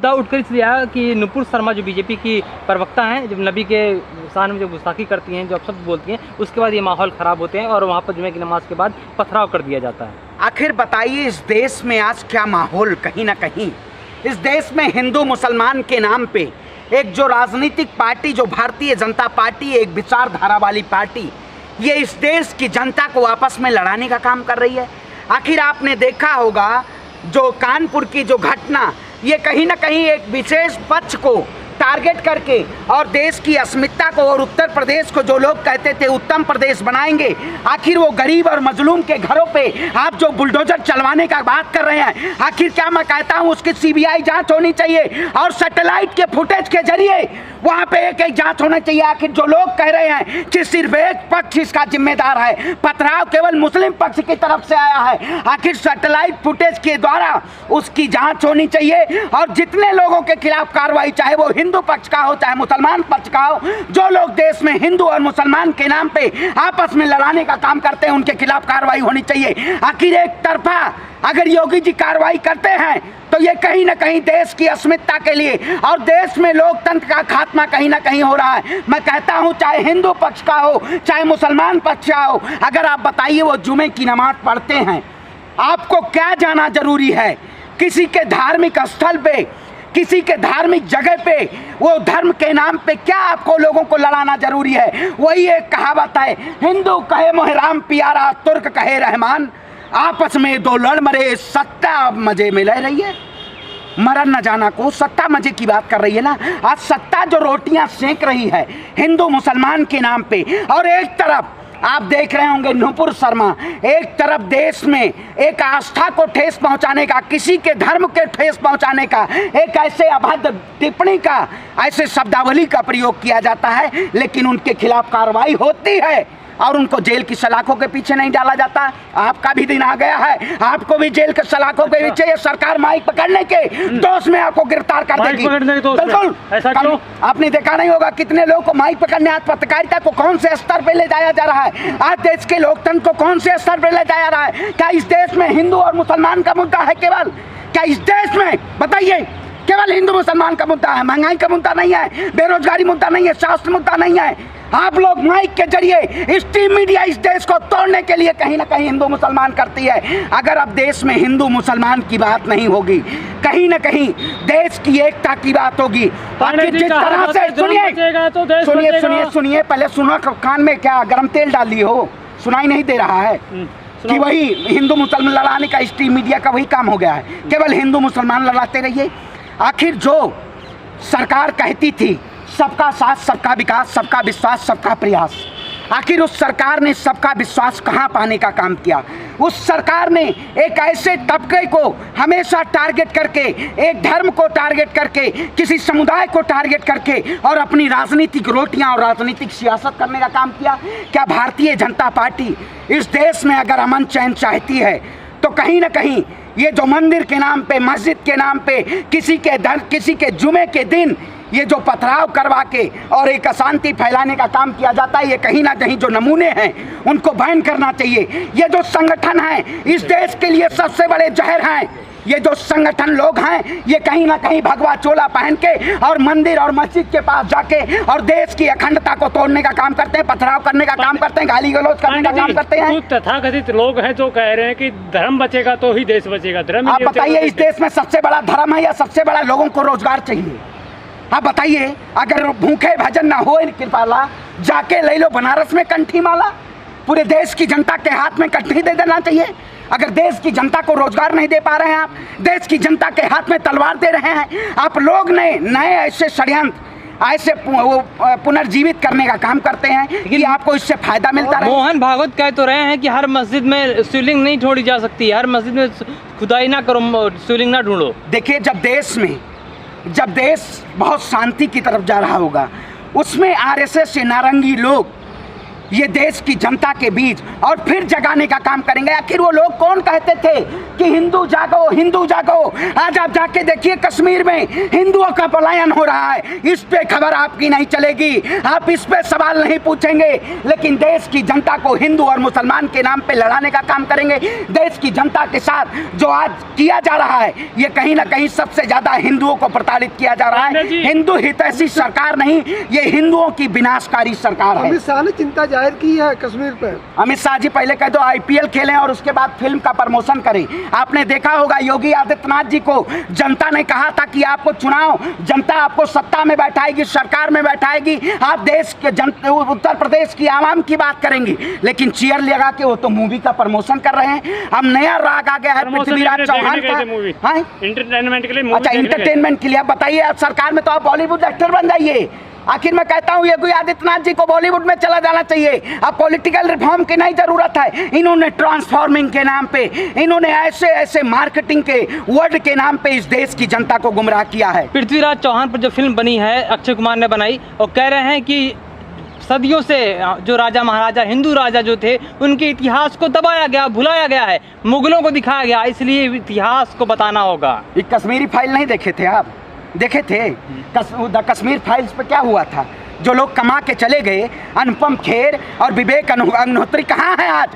मुद्दा उठकर इसलिए आया कि नुपुर शर्मा जो बीजेपी की प्रवक्ता हैं, जब नबी के शान में जो गुस्ताखी करती हैं, जो अपशब्द बोलती हैं, उसके बाद ये माहौल ख़राब होते हैं और वहाँ पर जुमे की नमाज के बाद पथराव कर दिया जाता है। आखिर बताइए इस देश में आज क्या माहौल, कहीं ना कहीं इस देश में हिंदू मुसलमान के नाम पे एक जो राजनीतिक पार्टी, जो भारतीय जनता पार्टी, एक विचारधारा वाली पार्टी, ये इस देश की जनता को आपस में लड़ाने का काम कर रही है। आखिर आपने देखा होगा जो कानपुर की जो घटना, ये कहीं ना कहीं एक विशेष पक्ष को टारगेट करके और देश की अस्मिता को और उत्तर प्रदेश को जो लोग कहते थे उत्तम प्रदेश बनाएंगे, आखिर वो गरीब और मजलूम के घरों पे आप जो बुलडोजर चलवाने का बात कर रहे हैं, आखिर क्या मैं कहता हूँ उसकी सीबीआई जांच होनी चाहिए और सैटेलाइट के फुटेज के जरिए वहाँ पे एक एक जांच होना चाहिए। आखिर जो लोग कह रहे हैं कि सिर्फ एक पक्ष इसका जिम्मेदार है, पथराव केवल मुस्लिम पक्ष की तरफ से आया है, आखिर सैटेलाइट फुटेज के द्वारा उसकी जांच होनी चाहिए और जितने लोगों के खिलाफ कार्रवाई, चाहे वो हिंदू पक्ष का हो चाहे मुसलमान पक्ष का हो, जो लोग देश में हिंदू और मुसलमान के नाम पे आपस में लड़ाने का काम करते हैं, उनके खिलाफ कार्रवाई होनी चाहिए। आखिर एक तरफा अगर योगी जी कार्रवाई करते हैं तो ये कहीं ना कहीं देश की अस्मिता के लिए और देश में लोकतंत्र का खात्मा कहीं ना कहीं हो रहा है। मैं कहता हूँ चाहे हिंदू पक्ष का हो चाहे मुसलमान पक्ष का हो, अगर आप बताइए वो जुमे की नमाज पढ़ते हैं, आपको क्या जाना जरूरी है? किसी के धार्मिक स्थल पे, किसी के धार्मिक जगह पे, वो धर्म के नाम पे क्या आपको लोगों को लड़ाना जरूरी है? वही एक कहावत है, हिंदू कहे मोहराम प्यारा, तुर्क कहे रहमान, आपस में दो लड़ मरे, सत्ता मजे में ले रही है। मरन न जाना को सत्ता मजे की बात कर रही है ना। आज सत्ता जो रोटियां सेंक रही है हिंदू मुसलमान के नाम पे, और एक तरफ आप देख रहे होंगे नुपुर शर्मा, एक तरफ देश में एक आस्था को ठेस पहुंचाने का, किसी के धर्म के ठेस पहुंचाने का, एक ऐसे अभद्र टिप्पणी का, ऐसे शब्दावली का प्रयोग किया जाता है, लेकिन उनके खिलाफ कार्रवाई होती है और उनको जेल की सलाखों के पीछे नहीं डाला जाता। आपका भी दिन आ गया है, आपको भी जेल के सलाखों के पीछे ये सरकार माइक पकड़ने के दोष में आपको गिरफ्तार कर देगी। बिल्कुल, ऐसा क्यों? आपने देखा नहीं होगा कितने लोगों को माइक पकड़ने, आज पत्रकारिता को कौन से स्तर पे ले जाया जा रहा है, आज देश के लोकतंत्र को कौन से स्तर पे ले जाया रहा है। क्या इस देश में हिंदू और मुसलमान का मुद्दा है केवल? क्या इस देश में बताइए केवल हिंदू मुसलमान का मुद्दा है? महंगाई का मुद्दा नहीं है, बेरोजगारी मुद्दा नहीं है, स्वास्थ्य मुद्दा नहीं है। आप लोग माइक के जरिए स्ट्रीम मीडिया इस देश को तोड़ने के लिए कहीं ना कहीं हिंदू मुसलमान करती है। अगर अब देश में हिंदू मुसलमान की बात नहीं होगी, कहीं ना कहीं देश की एकता की बात होगी। जिस तरह से सुनिए, पहले सुनो, कान में क्या गरम तेल डाल लिए हो? सुनाई नहीं दे रहा है कि वही हिंदू मुसलमान लड़ाने का स्ट्रीम मीडिया का वही काम हो गया है, केवल हिंदू मुसलमान लड़ाते रहिए। आखिर जो सरकार कहती थी सबका साथ, सबका विकास, सबका विश्वास, सबका प्रयास, आखिर उस सरकार ने सबका विश्वास कहाँ पाने का काम किया? उस सरकार ने एक ऐसे तबके को हमेशा टारगेट करके, एक धर्म को टारगेट करके, किसी समुदाय को टारगेट करके और अपनी राजनीतिक रोटियां और राजनीतिक सियासत करने का काम किया। क्या भारतीय जनता पार्टी इस देश में अगर अमन चैन चाहती है तो कहीं ना कहीं ये जो मंदिर के नाम पे, मस्जिद के नाम पे, किसी के जुमे के दिन ये जो पथराव करवा के और एक अशांति फैलाने का काम किया जाता है, ये कहीं ना कहीं जो नमूने हैं उनको बैन करना चाहिए। ये जो संगठन है इस देश के लिए सबसे बड़े जहर हैं। ये जो संगठन लोग हैं ये कहीं ना कहीं भगवा चोला पहन के और मंदिर और मस्जिद के पास जाके और देश की अखंडता को तोड़ने का काम करते हैं, पथराव करने का काम करते हैं, गाली गलौज करने का काम करते हैं। तथाकथित लोग हैं जो कह रहे हैं कि धर्म बचेगा तो ही देश बचेगा। धर्म, आप बताइए इस देश में सबसे बड़ा धर्म है या सबसे बड़ा लोगों को रोजगार चाहिए? आप बताइए, अगर भूखे भजन ना हो कृपाला, जाके ले लो बनारस में कंठी माला, पूरे देश की जनता के हाथ में कंठी दे देना चाहिए। अगर देश की जनता को रोजगार नहीं दे पा रहे हैं आप, देश की जनता के हाथ में तलवार दे रहे हैं आप, लोग नए ऐसे षड्यंत्र, ऐसे पुनर्जीवित करने का काम करते हैं कि आपको इससे फायदा मिलता रहे। मोहन भागवत कह तो रहे हैं कि हर मस्जिद में शिवलिंग नहीं छोड़ी जा सकती, हर मस्जिद में खुदाई ना करो, शिवलिंग ना ढूंढो। देखिए, जब देश बहुत शांति की तरफ जा रहा होगा, उसमें आरएसएस से नारंगी लोग ये देश की जनता के बीच और फिर जगाने का काम करेंगे। आखिर वो लोग कौन कहते थे कि हिंदू जागो, हिंदू जागो। आज आप जाके देखिए कश्मीर में हिंदुओं का पलायन हो रहा है, इस पे खबर आपकी नहीं चलेगी, आप इस पे सवाल नहीं पूछेंगे, लेकिन देश की जनता को हिंदू और मुसलमान के नाम पे लड़ाने का काम करेंगे। देश की जनता के साथ जो आज किया जा रहा है, ये कहीं ना कहीं सबसे ज्यादा हिंदुओं को प्रताड़ित किया जा रहा है। हिंदू हितैषी सरकार नहीं, ये हिंदुओं की विनाशकारी सरकार है। अमित शाह ने चिंता जाहिर की है कश्मीर पे। अमित शाह जी पहले कह दो IPL खेलें और उसके बाद फिल्म का प्रमोशन करें। आपने देखा होगा योगी आदित्यनाथ जी को जनता ने कहा था कि आपको चुनाव, जनता आपको सत्ता में बैठाएगी, सरकार में बैठाएगी, आप देश के उत्तर प्रदेश की आवाम की बात करेंगे, लेकिन चेयर लगा के वो तो मूवी का प्रमोशन कर रहे हैं। अब नया राग आ गया है पृथ्वीराज चौहान का। एंटरटेनमेंट के लिए, अच्छा एंटरटेनमेंट के लिए। आप बताइए, आप सरकार में तो आप बॉलीवुड एक्टर बन जाइए। आखिर मैं कहता हूँ योगी आदित्यनाथ जी को बॉलीवुड में चला जाना चाहिए। अब पॉलिटिकल रिफॉर्म की नहीं जरूरत है। इन्होंने ट्रांसफॉर्मिंग के नाम पे, इन्होंने ऐसे ऐसे मार्केटिंग के वर्ड के नाम पे इस देश की जनता को गुमराह किया है। पृथ्वीराज चौहान पर जो फिल्म बनी है, अक्षय कुमार ने बनाई, और कह रहे हैं कि सदियों से जो राजा महाराजा, हिंदू राजा जो थे, उनके इतिहास को दबाया गया, भुलाया गया है, मुगलों को दिखाया गया, इसलिए इतिहास को बताना होगा। ये कश्मीरी फाइल नहीं देखे थे आप? देखे थे द कश्मीर फाइल्स पे क्या हुआ था? जो लोग कमा के चले गए, अनुपम खेर और विवेक अग्निहोत्री कहाँ हैं आज?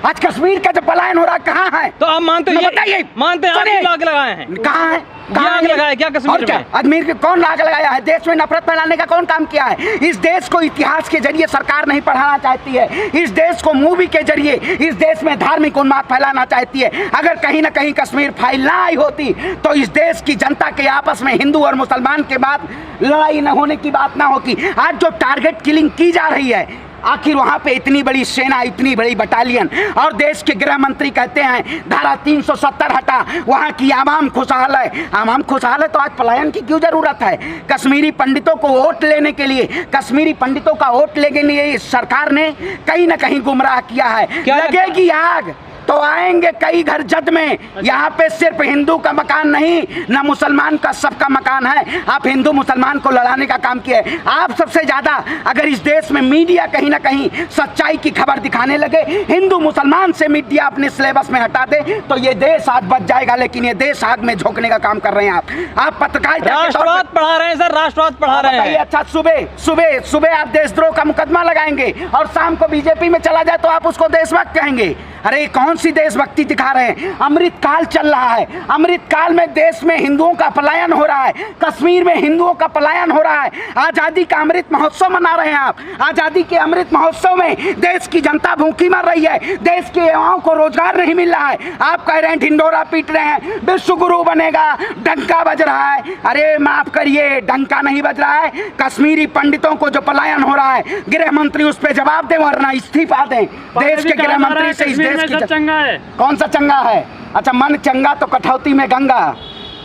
आज कश्मीर का जो पलायन हो रहा कहाँ है? तो आप मानते हैं, बताइए, मानते हैं आपने आग लगाए हैं? कहाँ है? आग लगाया क्या कश्मीर में? अजमेर के कौन आग लगाया है? देश में नफरत फैलाने का कौन काम किया है? इस देश को इतिहास के जरिए सरकार नहीं पढ़ाना चाहती है। इस देश को मूवी के जरिए इस देश में धार्मिक उन्माद फैलाना चाहती है। अगर कहीं ना कहीं कश्मीर फाइल ना आई होती तो इस देश की जनता के आपस में हिंदू और मुसलमान के बाद लड़ाई न होने की बात ना होती। आज जो टारगेट किलिंग की जा रही है, आखिर वहाँ पे इतनी बड़ी सेना, इतनी बड़ी बटालियन, और देश के गृह मंत्री कहते हैं धारा 370 हटा, वहाँ की आवाम खुशहाल है। आवाम खुशहाल है तो आज पलायन की क्यों जरूरत है? कश्मीरी पंडितों को वोट लेने के लिए, कश्मीरी पंडितों का वोट लेने के लिए इस सरकार ने कहीं ना कहीं गुमराह किया है। लगेगी आग तो आएंगे कई घर जद में। यहाँ पे सिर्फ हिंदू का मकान नहीं, ना मुसलमान का, सबका मकान है। आप हिंदू मुसलमान को लड़ाने का काम किए। आप सबसे ज्यादा अगर इस देश में मीडिया कहीं ना कहीं सच्चाई की खबर दिखाने लगे, हिंदू मुसलमान से मीडिया अपने सिलेबस में हटा दे, तो ये देश आज बच जाएगा। लेकिन ये देश आग में झोंकने का काम कर रहे हैं आप पत्रकारिता, राष्ट्रवाद पढ़ा रहे हैं सर, राष्ट्रवाद पढ़ा रहे हैं। अच्छा, सुबह आप देशद्रोह का मुकदमा लगाएंगे और शाम को बीजेपी में चला जाए तो आप उसको देशभक्त कहेंगे। अरे कौन सी देशभक्ति दिखा रहे हैं? अमृत काल चल रहा है। अमृत काल में देश में हिंदुओं का पलायन हो रहा है, कश्मीर में हिंदुओं का पलायन हो रहा है। आजादी का अमृत महोत्सव मना रहे हैं आप। आजादी के अमृत महोत्सव में देश की जनता भूखी मर रही है, देश के युवाओं को रोजगार नहीं मिल रहा है। आप कह रहे हैं ढिंडोरा पीट रहे हैं, विश्व गुरु बनेगा, डंका बज रहा है। अरे माफ करिए, डंका नहीं बज रहा है। कश्मीरी पंडितों को जो पलायन हो रहा है, गृह मंत्री उस पर जवाब दें वरना इस्तीफा दें। देश के गृह मंत्री से इस देश की चंगा है। कौन सा चंगा है? अच्छा, मन चंगा तो कठौती में गंगा।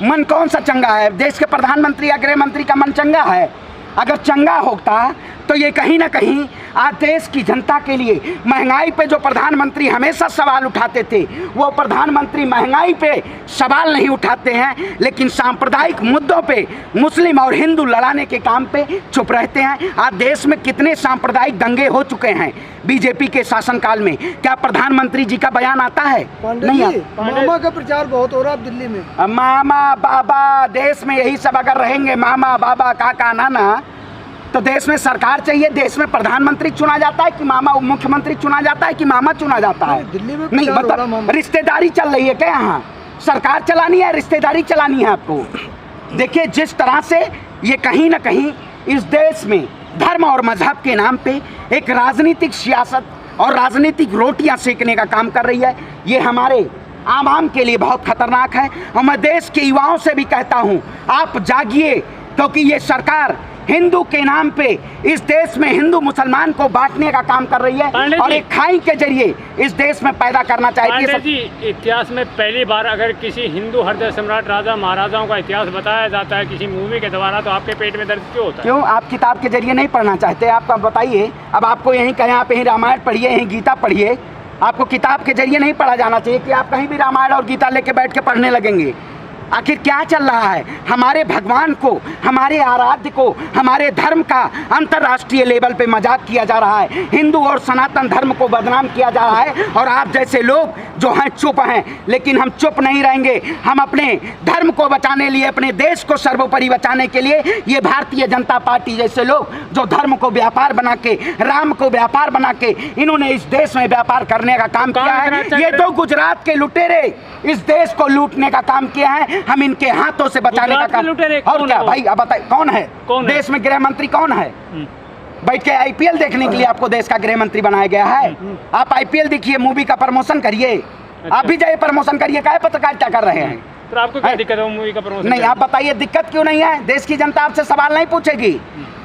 मन कौन सा चंगा है? देश के प्रधानमंत्री या गृह मंत्री का मन चंगा है? अगर चंगा होता तो ये कहीं ना कहीं आज देश की जनता के लिए महंगाई पे जो प्रधानमंत्री हमेशा सवाल उठाते थे, वो प्रधानमंत्री महंगाई पे सवाल नहीं उठाते हैं, लेकिन सांप्रदायिक मुद्दों पे मुस्लिम और हिंदू लड़ाने के काम पे चुप रहते हैं। आज देश में कितने सांप्रदायिक दंगे हो चुके हैं बीजेपी के शासनकाल में, क्या प्रधानमंत्री जी का बयान आता है? नहीं आता। मामा का प्रचार बहुत हो रहा है दिल्ली में। मामा बाबा, देश में यही सब अगर रहेंगे, मामा बाबा काका नाना, तो देश में सरकार चाहिए। देश में प्रधानमंत्री चुना जाता है कि मामा, मुख्यमंत्री चुना जाता है कि मामा चुना जाता है? दिल्ली में नहीं, मतलब रिश्तेदारी चल रही है क्या? यहाँ सरकार चलानी है, रिश्तेदारी चलानी है आपको? देखिए जिस तरह से ये कहीं ना कहीं इस देश में धर्म और मजहब के नाम पे एक राजनीतिक सियासत और राजनीतिक रोटियां सेकने का काम कर रही है, ये हमारे आवाम के लिए बहुत खतरनाक है। और मैं देश के युवाओं से भी कहता हूँ, आप जागिए, क्योंकि ये सरकार हिंदू के नाम पे इस देश में हिंदू मुसलमान को बांटने का काम कर रही है और एक खाई के जरिए इस देश में पैदा करना चाहती है। जी, इतिहास में पहली बार अगर किसी हिंदू हृदय सम्राट राजा महाराजाओं का इतिहास बताया जाता है किसी मूवी के द्वारा, तो आपके पेट में दर्द क्यों होता है? क्यों आप किताब के जरिए नहीं पढ़ना चाहते? आपका बताइए। अब आपको यहीं कहें आप यहीं रामायण पढ़िए, यहीं गीता पढ़िए, आपको किताब के जरिए नहीं पढ़ा जाना चाहिए कि आप कहीं भी रामायण और गीता लेके बैठ के पढ़ने लगेंगे। आखिर क्या चल रहा है? हमारे भगवान को, हमारे आराध्य को, हमारे धर्म का अंतर्राष्ट्रीय लेवल पे मजाक किया जा रहा है, हिंदू और सनातन धर्म को बदनाम किया जा रहा है, और आप जैसे लोग जो हैं चुप हैं। लेकिन हम चुप नहीं रहेंगे। हम अपने धर्म को बचाने लिए, अपने देश को सर्वोपरि बचाने के लिए, ये भारतीय जनता पार्टी जैसे लोग जो धर्म को व्यापार बना के, राम को व्यापार बना के इन्होंने इस देश में व्यापार करने का काम किया है। ये तो गुजरात के लुटेरे इस देश को लूटने का काम किया है, हम इनके हाथों से बचाने का काम। और क्या भाई, अब बताइए कौन है देश में गृह मंत्री? कौन है? बैठ के आईपीएल देखने के लिए आपको देश का गृह मंत्री बनाया गया है? आप आईपीएल देखिए, मूवी का प्रमोशन करिए, आप भी जाइए प्रमोशन करिए। क्या पत्रकारिता कर रहे हैं? तो आपको क्या दिक्कत है मूवी का प्रमोशन? नहीं, आप बताइए दिक्कत क्यों नहीं है? देश की जनता आपसे सवाल नहीं पूछेगी,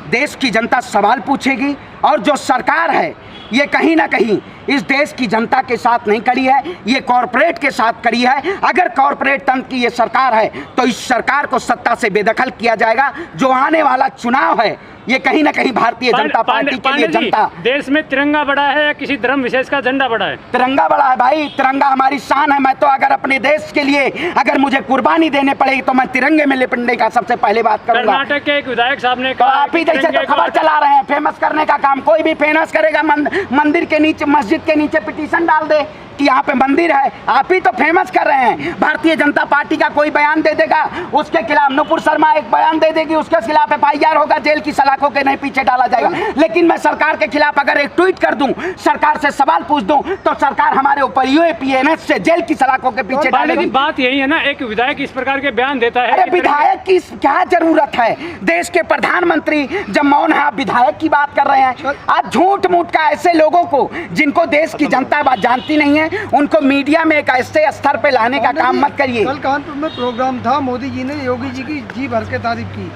देश की जनता सवाल पूछेगी। और जो सरकार है ये कहीं ना कहीं इस देश की जनता के साथ नहीं करी है, ये कॉरपोरेट के साथ करी है। अगर कॉरपोरेट तंत्र की ये सरकार है तो इस सरकार को सत्ता से बेदखल किया जाएगा। जो आने वाला चुनाव है ये कहीं ना कहीं भारतीय जनता पार्टी के लिए जनता। देश में तिरंगा बड़ा है या किसी धर्म विशेष का झंडा बड़ा है? तिरंगा बड़ा है भाई, तिरंगा हमारी शान है। मैं तो अगर अपने देश के लिए अगर मुझे कुर्बानी देने पड़ेगी तो मैं तिरंगे में लिपटने का सबसे पहले बात करूंगा। कर्नाटक के एक विधायक साहब ने तो आप ही जैसे तो खबर चला रहे हैं फेमस करने का काम। कोई भी फेमस करेगा, मंदिर के नीचे, मस्जिद के नीचे पिटीशन डाल दे कि यहाँ पे मंदिर है, आप ही तो फेमस कर रहे हैं। भारतीय जनता पार्टी का कोई बयान दे देगा, उसके खिलाफ नुपुर शर्मा एक बयान दे देगी, उसके खिलाफ एफआईआर होगा, जेल की सलाखों के नहीं पीछे डाला जाएगा। लेकिन मैं सरकार के खिलाफ अगर एक ट्वीट कर दूं, सरकार से सवाल पूछ दूं, तो सरकार हमारे ऊपर यूएपीएनएस से जेल की सलाखों के पीछे डालेगी। बात यही है ना, एक विधायक इस प्रकार के बयान देता है। अरे विधायक की क्या जरूरत है? देश के प्रधानमंत्री जब मौन है, आप विधायक की बात कर रहे हैं। आप झूठ मूठ का ऐसे लोगों को जिनको देश की जनता बात जानती नहीं है उनको मीडिया में एक ऐसे स्तर पे लाने का काम मत करिए। कल कानपुर में प्रोग्राम था, मोदी जी ने योगी जी की जी भर के तारीफ की।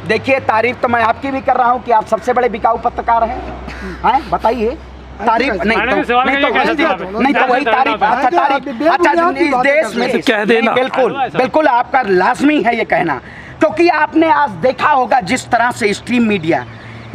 देखिए, तारीफ तो मैं आपकी भी कर रहा हूँ कि आप सबसे बड़े बिकाऊ पत्रकार हैं। बताइए तारीफ नहीं तो वही तारीफ। अच्छा इस देश में कह देना, बिल्कुल आपका लाजमी है ये कहना, क्योंकि आपने आज देखा होगा जिस तरह से स्ट्रीम मीडिया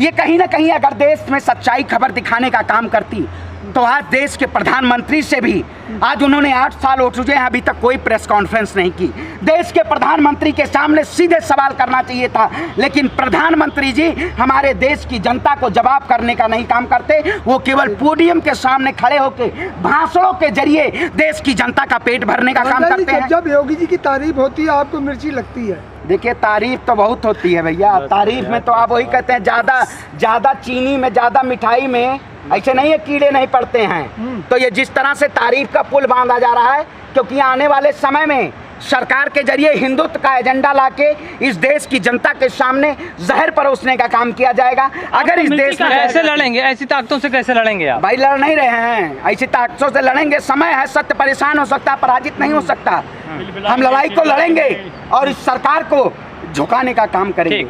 ये कहीं ना कहीं अगर देश में सच्चाई खबर दिखाने का काम करती तो आज देश के प्रधानमंत्री से भी, आज उन्होंने 8 साल हो चुके हैं, अभी तक कोई प्रेस कॉन्फ्रेंस नहीं की। देश के प्रधानमंत्री के सामने सीधे सवाल करना चाहिए था, लेकिन प्रधानमंत्री जी हमारे देश की जनता को जवाब करने का नहीं काम करते। वो केवल पोडियम के सामने खड़े होकर भाषणों के जरिए देश की जनता का पेट भरने का काम करते हैं। जब योगी जी की तारीफ होती है आपको मिर्ची लगती है? देखिए, तारीफ तो बहुत होती है भैया, तारीफ में तो आप वही कहते हैं ज्यादा चीनी में, ज्यादा मिठाई में ऐसे नहीं है कीड़े नहीं पड़ते हैं। तो ये जिस तरह से तारीफ का पुल बांधा जा रहा है, क्योंकि आने वाले समय में सरकार के जरिए हिंदुत्व का एजेंडा लाके इस देश की जनता के सामने जहर परोसने का काम किया जाएगा। अगर इस देश में कैसे लड़ेंगे? ऐसी ताकतों से कैसे लड़ेंगे आप? भाई लड़ नहीं रहे हैं, ऐसी ताकतों से लड़ेंगे। समय है, सत्य परेशान हो सकता, पराजित नहीं हो सकता। हम लड़ाई को लड़ेंगे और इस सरकार को झुकाने का काम करेंगे।